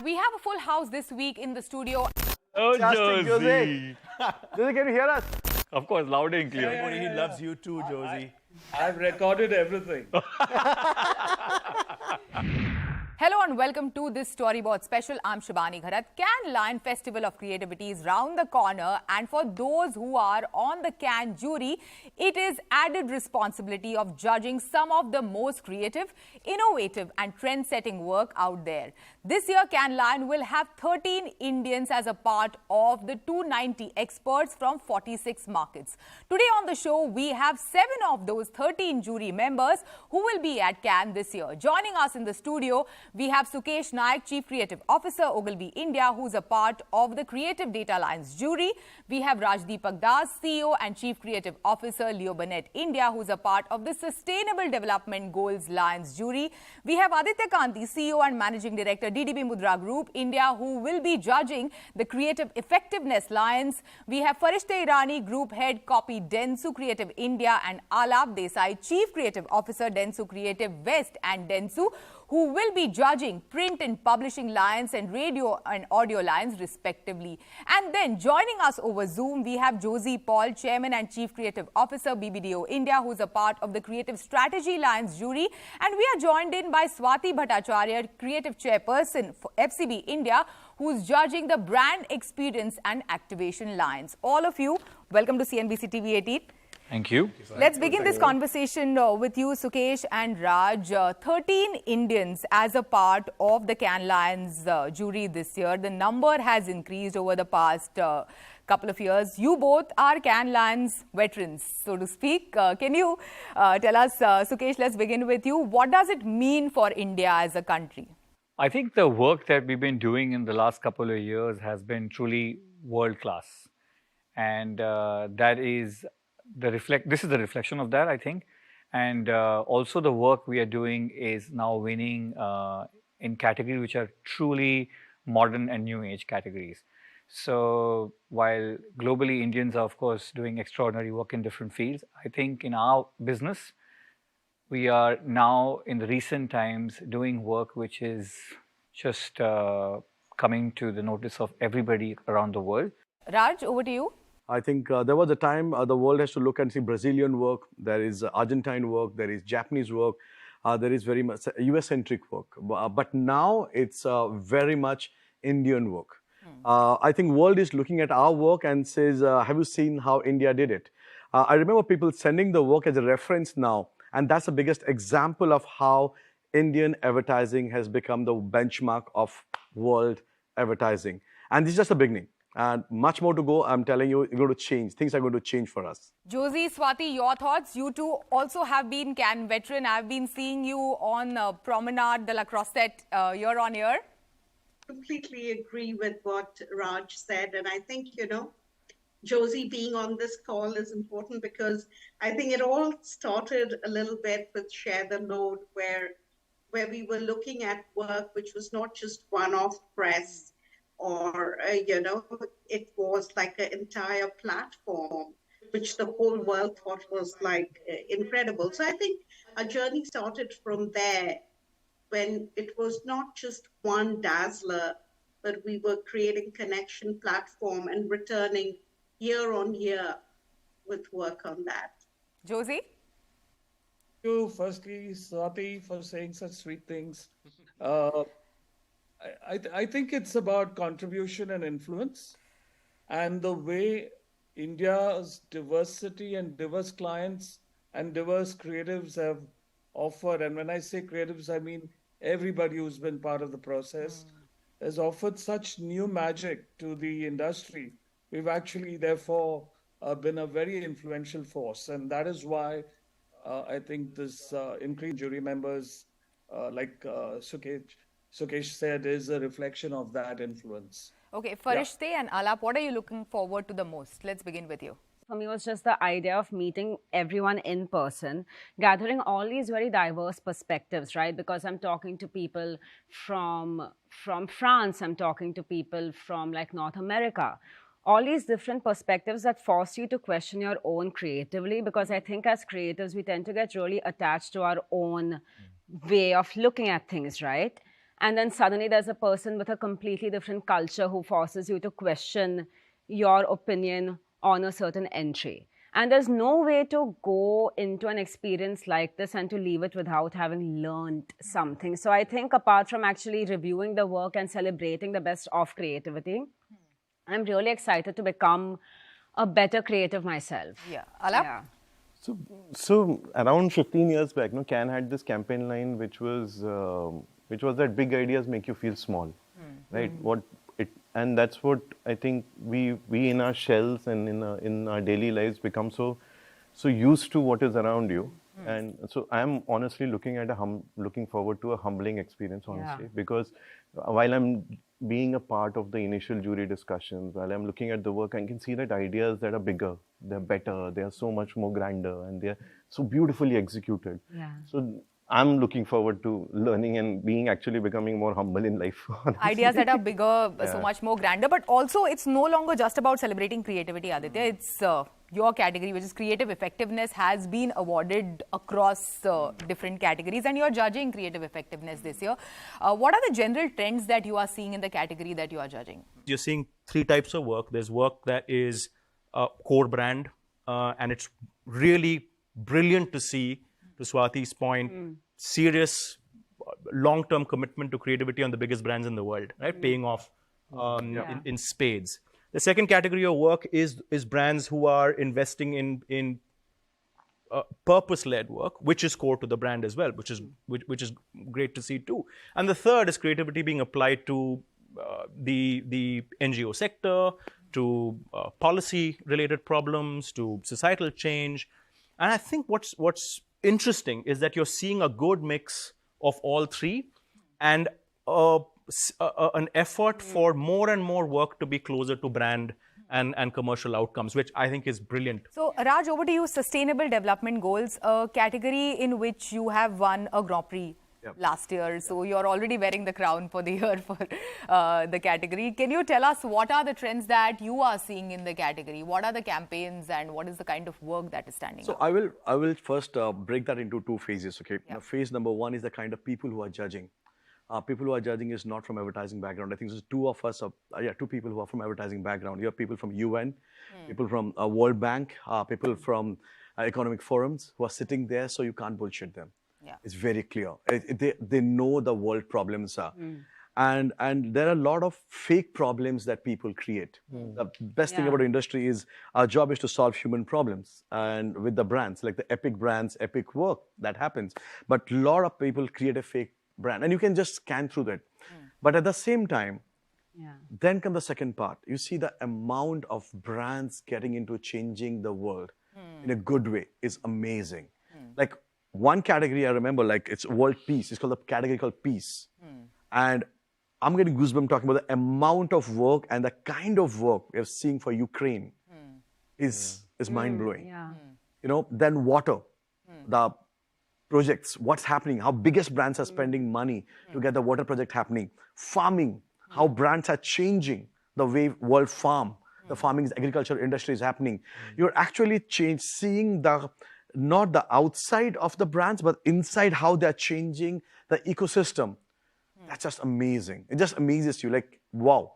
we have a full house this week in the studio. Oh, Fantastic, Josie. Josie, can you hear us? Of course, loud and clear. He loves you too, Josie. I've recorded everything. Hello and welcome to this Storyboard special. I'm Shibani Gharat. Cannes Lion Festival of Creativity is round the corner, and for those who are on the Cannes jury, it is added responsibility of judging some of the most creative, innovative and trend-setting work out there. This year, Cannes Lion will have 13 Indians as a part of the 290 experts from 46 markets. Today on the show, we have 7 of those 13 jury members who will be at Cannes this year. Joining us in the studio, we have Sukesh Naik, Chief Creative Officer, Ogilvy India, who's a part of the Creative Data Alliance jury. We have Rajdeepak Das, CEO and Chief Creative Officer, Leo Burnett India, who's a part of the Sustainable Development Goals Alliance jury. We have Aditya Kanti, CEO and Managing Director, DDB Mudra Group India, who will be judging the Creative Effectiveness Alliance. We have Farishte Irani, Group Head, Copy Dentsu Creative India, and Alap Desai, Chief Creative Officer, Dentsu Creative West and Dentsu, who will be judging print and publishing lines and radio and audio lines respectively. And then joining us over Zoom, we have Josie Paul, Chairman and Chief Creative Officer, BBDO India, who's a part of the Creative Strategy Lines jury. And we are joined in by Swati Bhattacharya, Creative Chairperson for FCB India, who's judging the Brand Experience and Activation Lines. All of you, welcome to CNBC TV18. Thank you. Let's begin this conversation with you, Sukesh and Raj. 13 Indians as a part of the Cannes Lions jury this year. The number has increased over the past couple of years. You both are Cannes Lions veterans, so to speak. Can you tell us, Sukesh, let's begin with you. What does it mean for India as a country? I think the work that we've been doing in the last couple of years has been truly world class. And that is this is the reflection of that, I think. And also the work we are doing is now winning in categories which are truly modern and new age categories. So while globally Indians are of course doing extraordinary work in different fields, I think in our business, we are now in the recent times doing work which is just coming to the notice of everybody around the world. Raj, over to you. I think there was a time the world has to look and see Brazilian work, there is Argentine work, there is Japanese work, there is very much US-centric work. But now it's very much Indian work. I think world is looking at our work and says, have you seen how India did it? I remember people sending the work as a reference now, and that's the biggest example of how Indian advertising has become the benchmark of world advertising. And this is just the beginning. And much more to go. I'm telling you, it's going to change. Things are going to change for us. Josie, Swati, your thoughts? You two also have been Cannes veteran. I've been seeing you on Promenade de la Croisette year on year. Completely agree with what Raj said. And I think, Josie being on this call is important because I think it all started a little bit with Share the Load, where we were looking at work which was not just one-off press, or, it was like an entire platform, which the whole world thought was like incredible. So I think our journey started from there, when it was not just one dazzler, but we were creating connection platform and returning year on year with work on that. Josie? Thank you, firstly, Swati, for saying such sweet things. I think it's about contribution and influence, and the way India's diversity and diverse clients and diverse creatives have offered, and when I say creatives, I mean everybody who's been part of the process, has offered such new magic to the industry. We've actually, therefore, been a very influential force, and that is why I think this increase in jury members, like Sukesh said, is a reflection of that influence. Okay, Farishte and Alap, what are you looking forward to the most? Let's begin with you. For me, it was just the idea of meeting everyone in person, gathering all these very diverse perspectives, right? Because I'm talking to people from France, I'm talking to people from like North America. All these different perspectives that force you to question your own creatively, because I think as creatives, we tend to get really attached to our own way of looking at things, right? and then suddenly there's a person with a completely different culture who forces you to question your opinion on a certain entry. And there's no way to go into an experience like this and to leave it without having learned something. So I think apart from actually reviewing the work and celebrating the best of creativity, I'm really excited to become a better creative myself. Yeah. Alap? Yeah. So around 15 years back, no, Can had this campaign line which was that big ideas make you feel small, right? And that's what I think we in our shells and in our daily lives become so used to what is around you. And so I'm honestly looking forward to a humbling experience, honestly, because while I'm being a part of the initial jury discussions, while I'm looking at the work, I can see that ideas that are bigger, they're better, they are so much more grander, and they're so beautifully executed. Yeah. So I'm looking forward to learning and becoming more humble in life. Honestly. Ideas that are bigger, so much more grander, but also it's no longer just about celebrating creativity, Aditya. It's your category, which is creative effectiveness, has been awarded across different categories, and you're judging creative effectiveness this year. What are the general trends that you are seeing in the category that you are judging? You're seeing three types of work. There's work that is core brand, and it's really brilliant to see, to Swati's point, serious long-term commitment to creativity on the biggest brands in the world, right? Paying off in spades. The second category of work is brands who are investing in purpose-led work, which is core to the brand as well, which is great to see too. And the third is creativity being applied to the NGO sector, to policy-related problems, to societal change. And I think what's interesting is that you're seeing a good mix of all three, and an effort for more and more work to be closer to brand and commercial outcomes, which I think is brilliant. So, Raj, over to you. Sustainable Development Goals, a category in which you have won a Grand Prix last year. So, you're already wearing the crown for the year for the category. Can you tell us what are the trends that you are seeing in the category? What are the campaigns and what is the kind of work that is standing out? So, I will first break that into two phases, okay? Now, phase number one is the kind of people who are judging. People who are judging is not from advertising background. I think there's two people who are from advertising background. You have people from UN, people from World Bank, people from economic forums who are sitting there, so you can't bullshit them. Yeah. It's very clear. They know the world problems are. And there are a lot of fake problems that people create. The best thing about the industry is our job is to solve human problems. And with the brands, like the epic brands, epic work, that happens. But a lot of people create a fake brand, and you can just scan through that. But at the same time, then comes the second part. You see the amount of brands getting into changing the world in a good way is amazing. Like one category I remember, like it's world peace. It's called a category called peace. And I'm getting goosebumps talking about the amount of work and the kind of work we're seeing for Ukraine is mind-blowing. You know, then water, the projects, what's happening, how biggest brands are spending money to get the water project happening. Farming, how brands are changing the way world farm, the farming, agriculture industry is happening. You're actually seeing not the outside of the brands, but inside how they're changing the ecosystem. That's just amazing. It just amazes you, like, wow.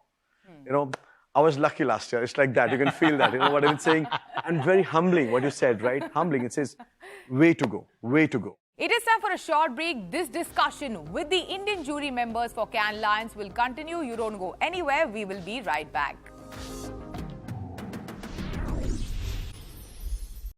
You know, I was lucky last year. It's like that. You can feel that. You know what I'm saying? And very humbling, what you said, right? Humbling. It says, way to go, way to go. It is time for a short break. This discussion with the Indian jury members for Cannes Lions will continue. You don't go anywhere. We will be right back.